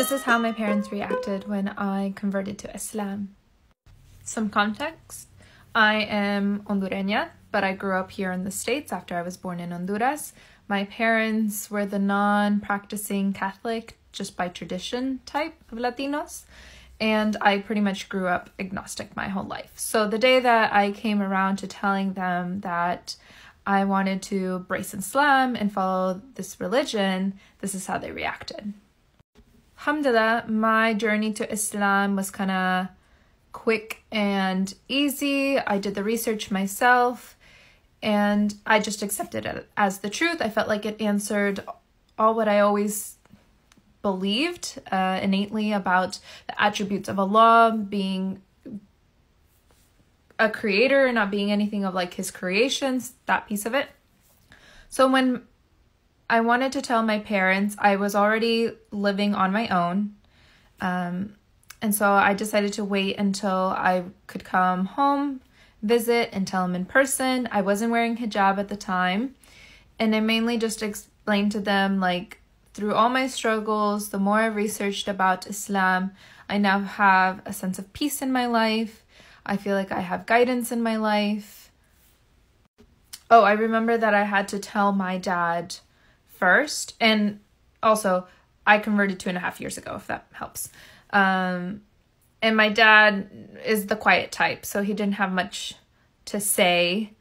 This is how my parents reacted when I converted to Islam. Some context. I am Hondureña, but I grew up here in the States after I was born in Honduras. My parents were the non-practicing Catholic, just by tradition type of Latinos, and I pretty much grew up agnostic my whole life. So the day that I came around to telling them that I wanted to embrace Islam and follow this religion, this is how they reacted. Alhamdulillah, my journey to Islam was kind of quick and easy. I did the research myself and I just accepted it as the truth. I felt like it answered all what I always believed innately about the attributes of Allah, being a creator, not being anything of like his creations, that piece of it. So when I wanted to tell my parents, I was already living on my own. And so I decided to wait until I could come home, visit, and tell them in person. I wasn't wearing hijab at the time. And I mainly just explained to them, like, through all my struggles, the more I researched about Islam, I now have a sense of peace in my life. I feel like I have guidance in my life. Oh, I remember that I had to tell my dad first. And also, I converted 2.5 years ago, if that helps. And my dad is the quiet type, so he didn't have much to say.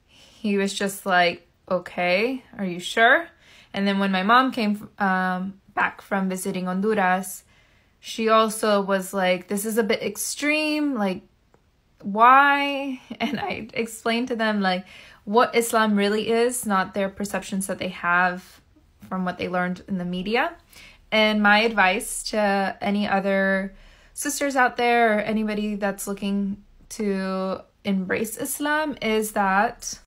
He was just like, okay, are you sure? And then when my mom came back from visiting Honduras, she also was like, this is a bit extreme, like, why? And I explained to them, like, what Islam really is, not their perceptions that they have from what they learned in the media. And my advice to any other sisters out there or anybody that's looking to embrace Islam is that,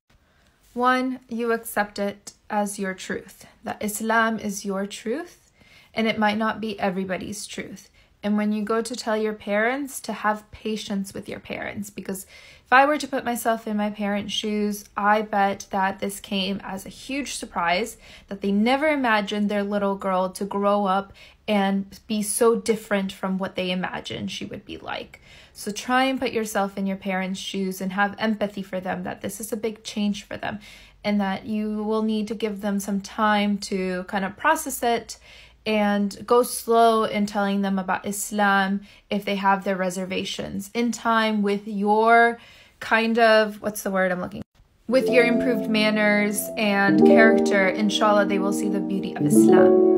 one, you accept it as your truth, that Islam is your truth, and it might not be everybody's truth. And when you go to tell your parents, to have patience with your parents, because if I were to put myself in my parents' shoes, I bet that this came as a huge surprise, that they never imagined their little girl to grow up and be so different from what they imagined she would be like. So try and put yourself in your parents' shoes and have empathy for them, that this is a big change for them and that you will need to give them some time to kind of process it and go slow in telling them about Islam if they have their reservations. In time, with your kind of, with your improved manners and character, inshallah, they will see the beauty of Islam.